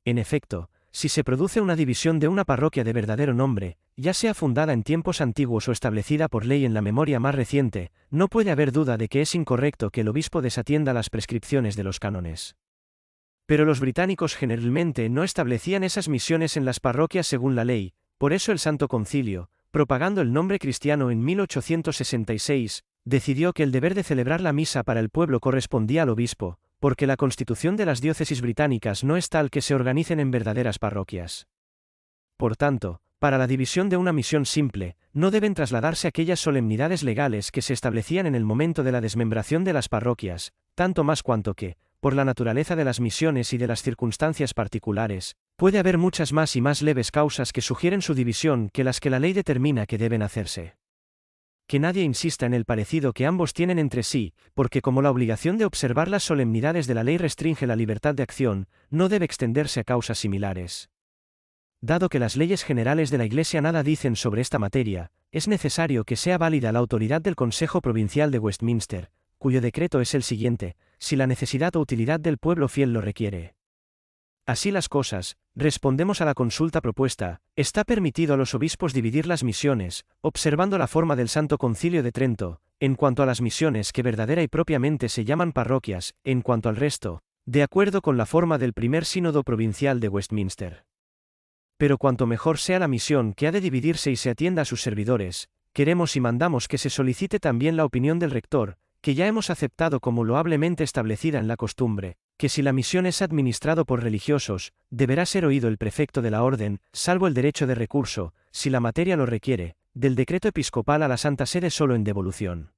En efecto, si se produce una división de una parroquia de verdadero nombre, ya sea fundada en tiempos antiguos o establecida por ley en la memoria más reciente, no puede haber duda de que es incorrecto que el obispo desatienda las prescripciones de los cánones. Pero los británicos generalmente no establecían esas misiones en las parroquias según la ley, por eso el Santo Concilio, propagando el nombre cristiano en 1866, decidió que el deber de celebrar la misa para el pueblo correspondía al obispo, porque la constitución de las diócesis británicas no es tal que se organicen en verdaderas parroquias. Por tanto, para la división de una misión simple, no deben trasladarse aquellas solemnidades legales que se establecían en el momento de la desmembración de las parroquias, tanto más cuanto que, por la naturaleza de las misiones y de las circunstancias particulares, puede haber muchas más y más leves causas que sugieren su división que las que la ley determina que deben hacerse. Que nadie insista en el parecido que ambos tienen entre sí, porque como la obligación de observar las solemnidades de la ley restringe la libertad de acción, no debe extenderse a causas similares. Dado que las leyes generales de la Iglesia nada dicen sobre esta materia, es necesario que sea válida la autoridad del Consejo Provincial de Westminster, cuyo decreto es el siguiente: si la necesidad o utilidad del pueblo fiel lo requiere. Así las cosas, respondemos a la consulta propuesta, está permitido a los obispos dividir las misiones, observando la forma del Santo Concilio de Trento, en cuanto a las misiones que verdadera y propiamente se llaman parroquias, en cuanto al resto, de acuerdo con la forma del primer sínodo provincial de Westminster. Pero cuanto mejor sea la misión que ha de dividirse y se atienda a sus servidores, queremos y mandamos que se solicite también la opinión del rector, que ya hemos aceptado como loablemente establecida en la costumbre, que si la misión es administrado por religiosos, deberá ser oído el prefecto de la orden, salvo el derecho de recurso, si la materia lo requiere, del decreto episcopal a la Santa Sede solo en devolución.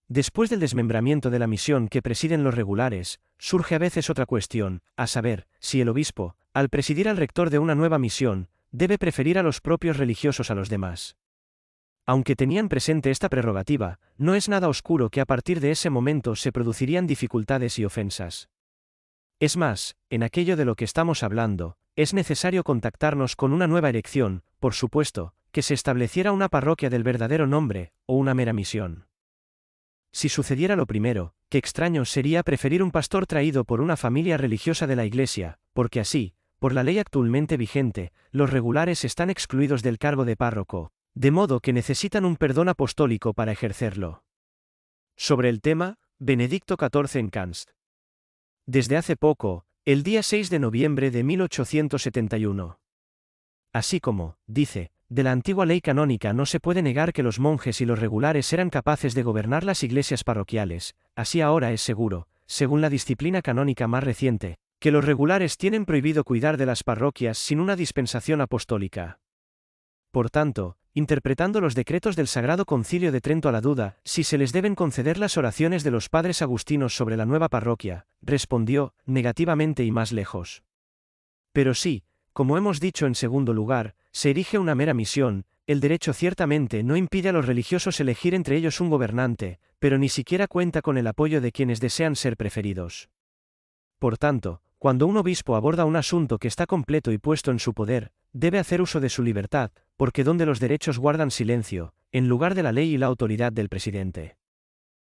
Después del desmembramiento de la misión que presiden los regulares, surge a veces otra cuestión, a saber, si el obispo, al presidir al rector de una nueva misión, debe preferir a los propios religiosos a los demás. Aunque tenían presente esta prerrogativa, no es nada oscuro que a partir de ese momento se producirían dificultades y ofensas. Es más, en aquello de lo que estamos hablando, es necesario contactarnos con una nueva erección, por supuesto, que se estableciera una parroquia del verdadero nombre, o una mera misión. Si sucediera lo primero, qué extraño sería preferir un pastor traído por una familia religiosa de la Iglesia, porque así, por la ley actualmente vigente, los regulares están excluidos del cargo de párroco, de modo que necesitan un perdón apostólico para ejercerlo. Sobre el tema, Benedicto XIV en Canst. Desde hace poco, el día 6 de noviembre de 1871. Así como, dice, de la antigua ley canónica no se puede negar que los monjes y los regulares eran capaces de gobernar las iglesias parroquiales, así ahora es seguro, según la disciplina canónica más reciente, que los regulares tienen prohibido cuidar de las parroquias sin una dispensación apostólica. Por tanto, interpretando los decretos del Sagrado Concilio de Trento a la duda, si se les deben conceder las oraciones de los padres agustinos sobre la nueva parroquia, respondió, negativamente y más lejos. Pero sí, como hemos dicho en segundo lugar, se erige una mera misión, el derecho ciertamente no impide a los religiosos elegir entre ellos un gobernante, pero ni siquiera cuenta con el apoyo de quienes desean ser preferidos. Por tanto, cuando un obispo aborda un asunto que está completo y puesto en su poder, debe hacer uso de su libertad, porque donde los derechos guardan silencio, en lugar de la ley y la autoridad del presidente.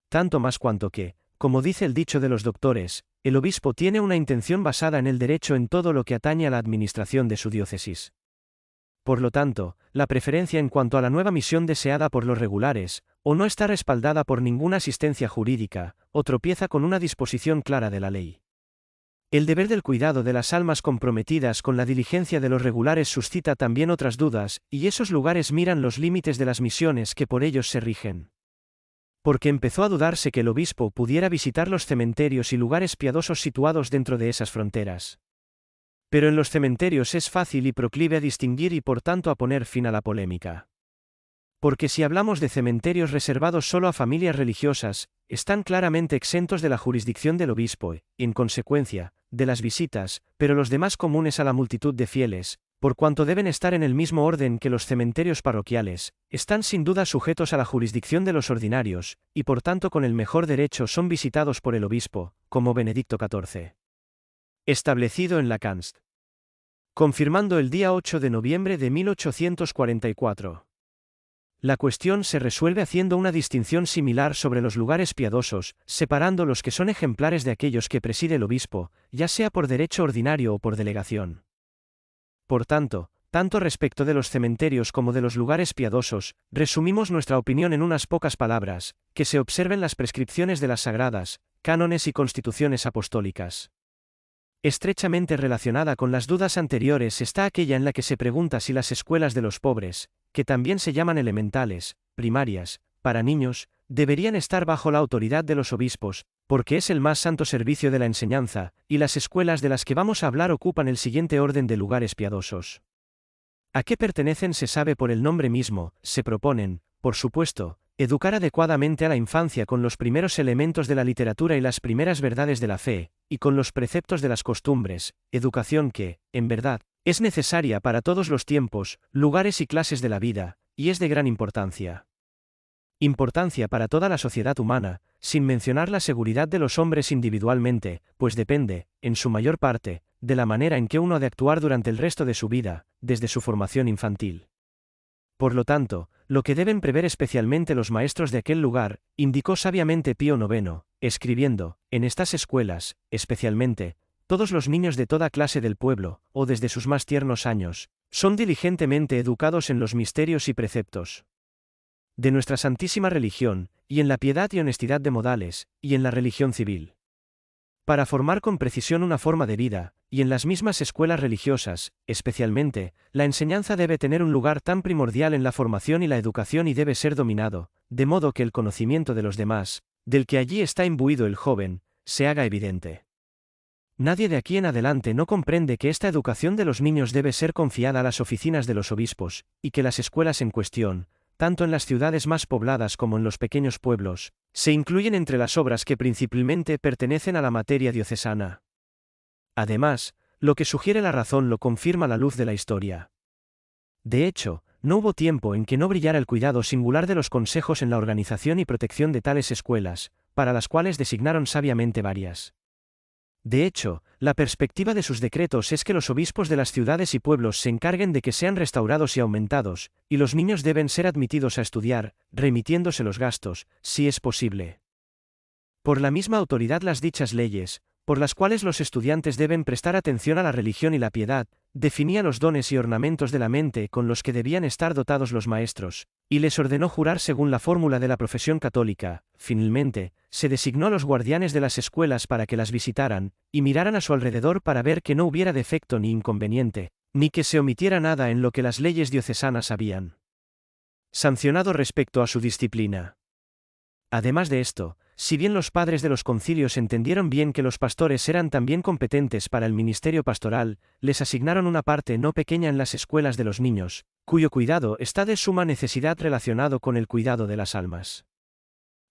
Tanto más cuanto que, como dice el dicho de los doctores, el obispo tiene una intención basada en el derecho en todo lo que atañe a la administración de su diócesis. Por lo tanto, la preferencia en cuanto a la nueva misión deseada por los regulares, o no está respaldada por ninguna asistencia jurídica, o tropieza con una disposición clara de la ley. El deber del cuidado de las almas comprometidas con la diligencia de los regulares suscita también otras dudas, y esos lugares miran los límites de las misiones que por ellos se rigen. Porque empezó a dudarse que el obispo pudiera visitar los cementerios y lugares piadosos situados dentro de esas fronteras. Pero en los cementerios es fácil y proclive a distinguir y por tanto a poner fin a la polémica. Porque si hablamos de cementerios reservados solo a familias religiosas, están claramente exentos de la jurisdicción del obispo y, en consecuencia, de las visitas, pero los demás comunes a la multitud de fieles, por cuanto deben estar en el mismo orden que los cementerios parroquiales, están sin duda sujetos a la jurisdicción de los ordinarios, y por tanto con el mejor derecho son visitados por el obispo, como Benedicto XIV. Establecido en la Canst. Confirmando el día 8 de noviembre de 1844. La cuestión se resuelve haciendo una distinción similar sobre los lugares piadosos, separando los que son ejemplares de aquellos que preside el obispo, ya sea por derecho ordinario o por delegación. Por tanto respecto de los cementerios como de los lugares piadosos, resumimos nuestra opinión en unas pocas palabras, que se observen las prescripciones de las sagradas, cánones y constituciones apostólicas. Estrechamente relacionada con las dudas anteriores está aquella en la que se pregunta si las escuelas de los pobres, que también se llaman elementales, primarias, para niños, deberían estar bajo la autoridad de los obispos, porque es el más santo servicio de la enseñanza, y las escuelas de las que vamos a hablar ocupan el siguiente orden de lugares piadosos. ¿A qué pertenecen se sabe por el nombre mismo? Se proponen, por supuesto, educar adecuadamente a la infancia con los primeros elementos de la literatura y las primeras verdades de la fe, y con los preceptos de las costumbres, educación que, en verdad, es necesaria para todos los tiempos, lugares y clases de la vida, y es de gran importancia. Importancia para toda la sociedad humana, sin mencionar la seguridad de los hombres individualmente, pues depende, en su mayor parte, de la manera en que uno ha de actuar durante el resto de su vida, desde su formación infantil. Por lo tanto, lo que deben prever especialmente los maestros de aquel lugar, indicó sabiamente Pío IX, escribiendo, en estas escuelas, especialmente, todos los niños de toda clase del pueblo, o desde sus más tiernos años, son diligentemente educados en los misterios y preceptos de nuestra santísima religión, y en la piedad y honestidad de modales, y en la religión civil. Para formar con precisión una forma de vida, y en las mismas escuelas religiosas, especialmente, la enseñanza debe tener un lugar tan primordial en la formación y la educación y debe ser dominado, de modo que el conocimiento de los demás, del que allí está imbuido el joven, se haga evidente. Nadie de aquí en adelante no comprende que esta educación de los niños debe ser confiada a las oficinas de los obispos, y que las escuelas en cuestión, tanto en las ciudades más pobladas como en los pequeños pueblos, se incluyen entre las obras que principalmente pertenecen a la materia diocesana. Además, lo que sugiere la razón lo confirma la luz de la historia. De hecho, no hubo tiempo en que no brillara el cuidado singular de los consejos en la organización y protección de tales escuelas, para las cuales designaron sabiamente varias. De hecho, la perspectiva de sus decretos es que los obispos de las ciudades y pueblos se encarguen de que sean restaurados y aumentados, y los niños deben ser admitidos a estudiar, remitiéndose los gastos, si es posible. Por la misma autoridad las dichas leyes, por las cuales los estudiantes deben prestar atención a la religión y la piedad, definía los dones y ornamentos de la mente con los que debían estar dotados los maestros, y les ordenó jurar según la fórmula de la profesión católica. Finalmente, se designó a los guardianes de las escuelas para que las visitaran, y miraran a su alrededor para ver que no hubiera defecto ni inconveniente, ni que se omitiera nada en lo que las leyes diocesanas habían sancionado respecto a su disciplina. Además de esto, si bien los padres de los concilios entendieron bien que los pastores eran también competentes para el ministerio pastoral, les asignaron una parte no pequeña en las escuelas de los niños, cuyo cuidado está de suma necesidad relacionado con el cuidado de las almas.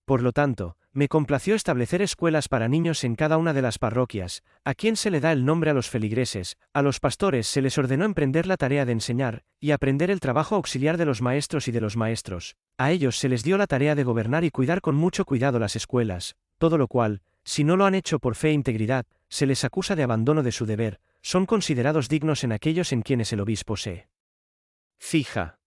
Por lo tanto, me complació establecer escuelas para niños en cada una de las parroquias, a quien se le da el nombre a los feligreses, a los pastores se les ordenó emprender la tarea de enseñar, y aprender el trabajo auxiliar de los maestros y de los maestros, a ellos se les dio la tarea de gobernar y cuidar con mucho cuidado las escuelas, todo lo cual, si no lo han hecho por fe e integridad, se les acusa de abandono de su deber, son considerados dignos en aquellos en quienes el obispo se fija.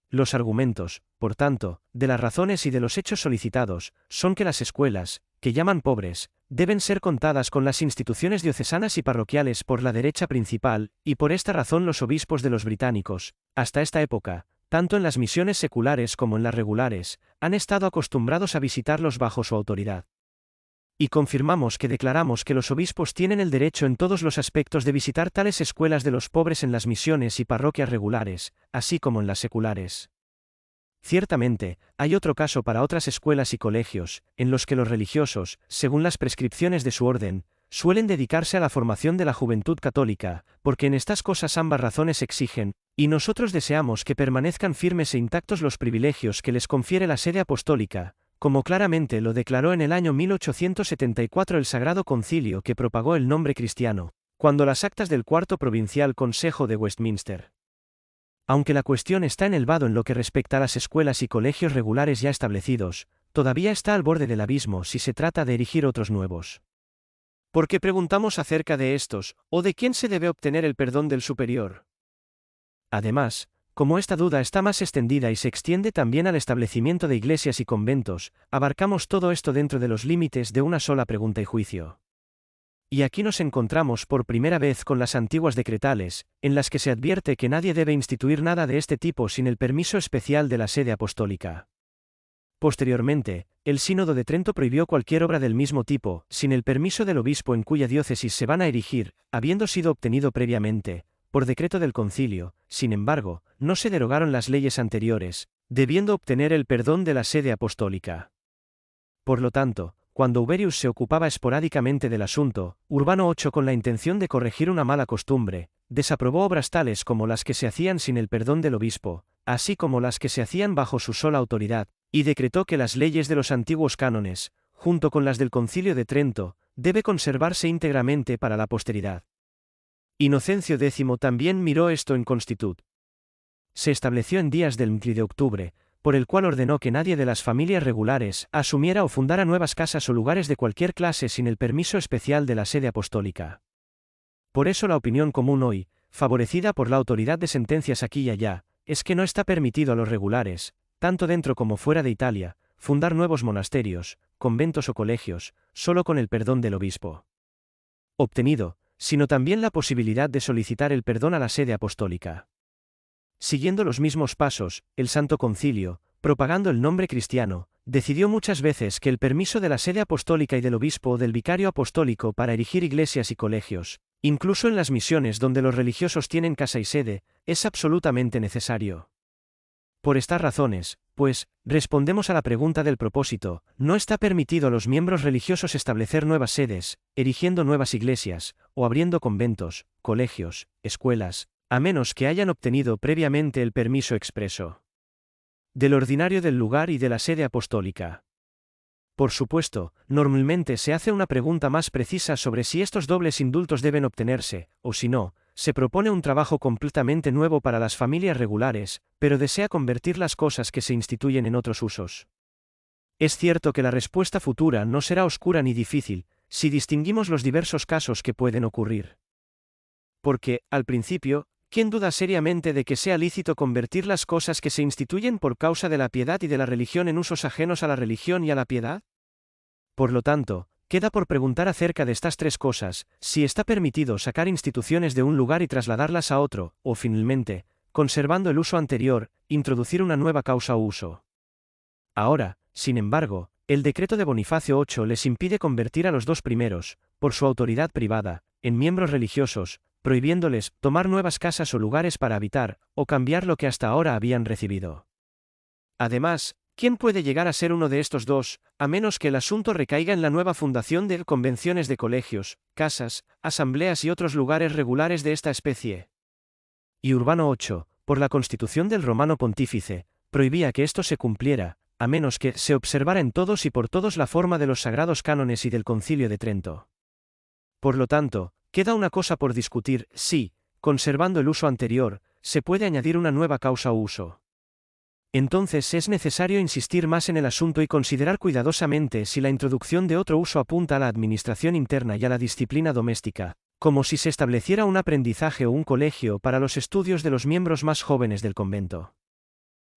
Los argumentos, por tanto, de las razones y de los hechos solicitados, son que las escuelas, que llaman pobres, deben ser contadas con las instituciones diocesanas y parroquiales por la derecha principal, y por esta razón los obispos de los británicos, hasta esta época, tanto en las misiones seculares como en las regulares, han estado acostumbrados a visitarlos bajo su autoridad. Y confirmamos que declaramos que los obispos tienen el derecho en todos los aspectos de visitar tales escuelas de los pobres en las misiones y parroquias regulares, así como en las seculares. Ciertamente, hay otro caso para otras escuelas y colegios, en los que los religiosos, según las prescripciones de su orden, suelen dedicarse a la formación de la juventud católica, porque en estas cosas ambas razones exigen, y nosotros deseamos que permanezcan firmes e intactos los privilegios que les confiere la sede apostólica, como claramente lo declaró en el año 1874 el Sagrado Concilio que propagó el nombre cristiano, cuando las actas del Cuarto Provincial Consejo de Westminster. Aunque la cuestión está en el vado en lo que respecta a las escuelas y colegios regulares ya establecidos, todavía está al borde del abismo si se trata de erigir otros nuevos. ¿Por qué preguntamos acerca de estos, o de quién se debe obtener el perdón del superior? Además, Como esta duda está más extendida y se extiende también al establecimiento de iglesias y conventos, abarcamos todo esto dentro de los límites de una sola pregunta y juicio. Y aquí nos encontramos por primera vez con las antiguas decretales, en las que se advierte que nadie debe instituir nada de este tipo sin el permiso especial de la sede apostólica. Posteriormente, el Sínodo de Trento prohibió cualquier obra del mismo tipo, sin el permiso del obispo en cuya diócesis se van a erigir, habiendo sido obtenido previamente, por decreto del concilio. Sin embargo, no se derogaron las leyes anteriores, debiendo obtener el perdón de la sede apostólica. Por lo tanto, cuando Huberius se ocupaba esporádicamente del asunto, Urbano VIII, con la intención de corregir una mala costumbre, desaprobó obras tales como las que se hacían sin el perdón del obispo, así como las que se hacían bajo su sola autoridad, y decretó que las leyes de los antiguos cánones, junto con las del Concilio de Trento, debe conservarse íntegramente para la posteridad. Inocencio X también miró esto en Constitud. Se estableció en días del MCLI de octubre, por el cual ordenó que nadie de las familias regulares asumiera o fundara nuevas casas o lugares de cualquier clase sin el permiso especial de la sede apostólica. Por eso la opinión común hoy, favorecida por la autoridad de sentencias aquí y allá, es que no está permitido a los regulares, tanto dentro como fuera de Italia, fundar nuevos monasterios, conventos o colegios, solo con el perdón del obispo obtenido, sino también la posibilidad de solicitar el perdón a la sede apostólica. Siguiendo los mismos pasos, el Santo Concilio, propagando el nombre cristiano, decidió muchas veces que el permiso de la sede apostólica y del obispo o del vicario apostólico para erigir iglesias y colegios, incluso en las misiones donde los religiosos tienen casa y sede, es absolutamente necesario. Por estas razones, pues, respondemos a la pregunta del propósito, no está permitido a los miembros religiosos establecer nuevas sedes, erigiendo nuevas iglesias, o abriendo conventos, colegios, escuelas, a menos que hayan obtenido previamente el permiso expreso del ordinario del lugar y de la sede apostólica. Por supuesto, normalmente se hace una pregunta más precisa sobre si estos dobles indultos deben obtenerse, o si no, se propone un trabajo completamente nuevo para las familias regulares, pero desea convertir las cosas que se instituyen en otros usos. Es cierto que la respuesta futura no será oscura ni difícil, si distinguimos los diversos casos que pueden ocurrir. Porque, al principio, ¿quién duda seriamente de que sea lícito convertir las cosas que se instituyen por causa de la piedad y de la religión en usos ajenos a la religión y a la piedad? Por lo tanto, queda por preguntar acerca de estas tres cosas: si está permitido sacar instituciones de un lugar y trasladarlas a otro, o finalmente, conservando el uso anterior, introducir una nueva causa o uso. Ahora, sin embargo, el decreto de Bonifacio VIII les impide convertir a los dos primeros, por su autoridad privada, en miembros religiosos, prohibiéndoles tomar nuevas casas o lugares para habitar, o cambiar lo que hasta ahora habían recibido. Además, ¿quién puede llegar a ser uno de estos dos, a menos que el asunto recaiga en la nueva fundación de convenciones de colegios, casas, asambleas y otros lugares regulares de esta especie? Y Urbano VIII, por la constitución del Romano Pontífice, prohibía que esto se cumpliera, a menos que se observara en todos y por todos la forma de los sagrados cánones y del Concilio de Trento. Por lo tanto, queda una cosa por discutir: si, conservando el uso anterior, se puede añadir una nueva causa o uso. Entonces es necesario insistir más en el asunto y considerar cuidadosamente si la introducción de otro uso apunta a la administración interna y a la disciplina doméstica, como si se estableciera un aprendizaje o un colegio para los estudios de los miembros más jóvenes del convento.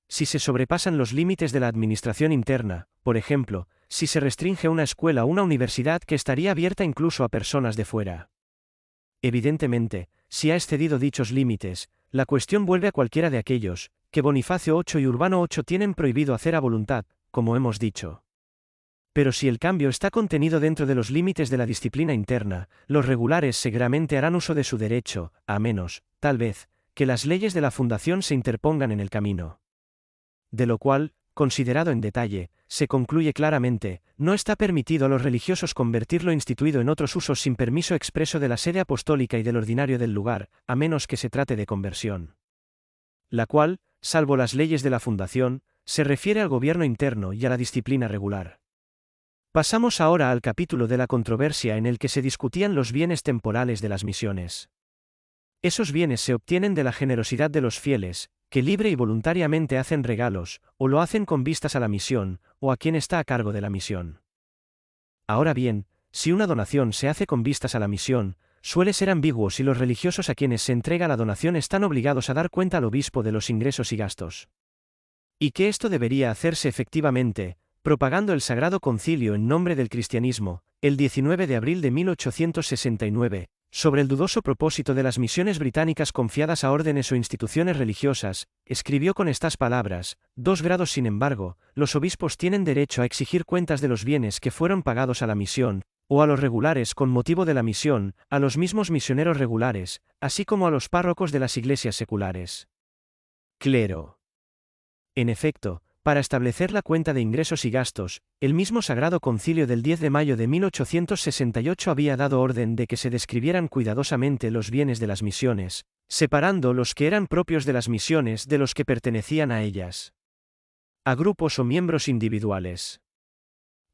Si se sobrepasan los límites de la administración interna, por ejemplo, si se restringe una escuela o una universidad que estaría abierta incluso a personas de fuera. Evidentemente, si ha excedido dichos límites, la cuestión vuelve a cualquiera de aquellos que Bonifacio VIII y Urbano VIII tienen prohibido hacer a voluntad, como hemos dicho. Pero si el cambio está contenido dentro de los límites de la disciplina interna, los regulares seguramente harán uso de su derecho, a menos, tal vez, que las leyes de la fundación se interpongan en el camino. De lo cual, considerado en detalle, se concluye claramente: no está permitido a los religiosos convertir lo instituido en otros usos sin permiso expreso de la sede apostólica y del ordinario del lugar, a menos que se trate de conversión. La cual, salvo las leyes de la fundación, se refiere al gobierno interno y a la disciplina regular. Pasamos ahora al capítulo de la controversia en el que se discutían los bienes temporales de las misiones. Esos bienes se obtienen de la generosidad de los fieles, que libre y voluntariamente hacen regalos, o lo hacen con vistas a la misión, o a quien está a cargo de la misión. Ahora bien, si una donación se hace con vistas a la misión, suele ser ambiguo si los religiosos a quienes se entrega la donación están obligados a dar cuenta al obispo de los ingresos y gastos. Y que esto debería hacerse efectivamente, propagando el Sagrado Concilio en nombre del cristianismo, el 19 de abril de 1869, sobre el dudoso propósito de las misiones británicas confiadas a órdenes o instituciones religiosas, escribió con estas palabras: 2 grados. Sin embargo, los obispos tienen derecho a exigir cuentas de los bienes que fueron pagados a la misión, o a los regulares con motivo de la misión, a los mismos misioneros regulares, así como a los párrocos de las iglesias seculares. Clero. En efecto, para establecer la cuenta de ingresos y gastos, el mismo Sagrado Concilio del 10 de mayo de 1868 había dado orden de que se describieran cuidadosamente los bienes de las misiones, separando los que eran propios de las misiones de los que pertenecían a ellas, a grupos o miembros individuales.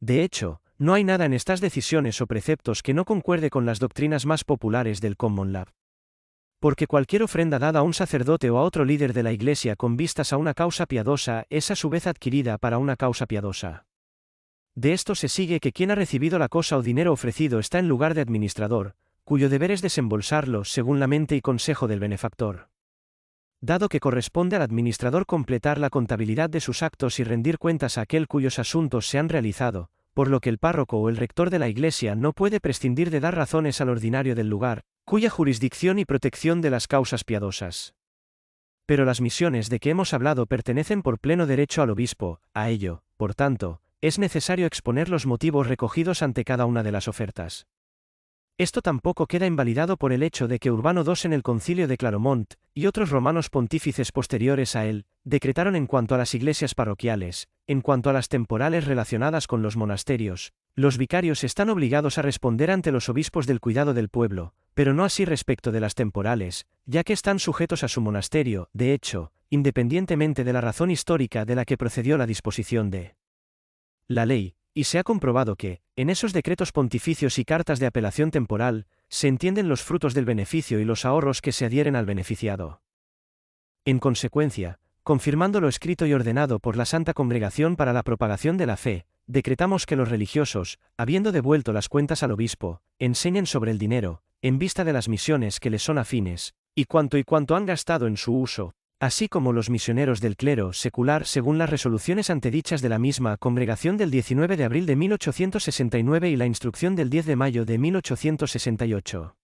De hecho, no hay nada en estas decisiones o preceptos que no concuerde con las doctrinas más populares del Common Law. Porque cualquier ofrenda dada a un sacerdote o a otro líder de la Iglesia con vistas a una causa piadosa es a su vez adquirida para una causa piadosa. De esto se sigue que quien ha recibido la cosa o dinero ofrecido está en lugar de administrador, cuyo deber es desembolsarlo según la mente y consejo del benefactor. Dado que corresponde al administrador completar la contabilidad de sus actos y rendir cuentas a aquel cuyos asuntos se han realizado, por lo que el párroco o el rector de la Iglesia no puede prescindir de dar razones al ordinario del lugar, cuya jurisdicción y protección de las causas piadosas. Pero las misiones de que hemos hablado pertenecen por pleno derecho al obispo, a ello, por tanto, es necesario exponer los motivos recogidos ante cada una de las ofertas. Esto tampoco queda invalidado por el hecho de que Urbano II en el Concilio de Claremont, y otros romanos pontífices posteriores a él, decretaron en cuanto a las iglesias parroquiales, en cuanto a las temporales relacionadas con los monasterios, los vicarios están obligados a responder ante los obispos del cuidado del pueblo, pero no así respecto de las temporales, ya que están sujetos a su monasterio, de hecho, independientemente de la razón histórica de la que procedió la disposición de la ley. Y se ha comprobado que, en esos decretos pontificios y cartas de apelación temporal, se entienden los frutos del beneficio y los ahorros que se adhieren al beneficiado. En consecuencia, confirmando lo escrito y ordenado por la Santa Congregación para la propagación de la fe, decretamos que los religiosos, habiendo devuelto las cuentas al obispo, enseñen sobre el dinero, en vista de las misiones que les son afines, y cuanto han gastado en su uso, así como los misioneros del clero secular según las resoluciones antedichas de la misma Congregación del 19 de abril de 1869 y la instrucción del 10 de mayo de 1868.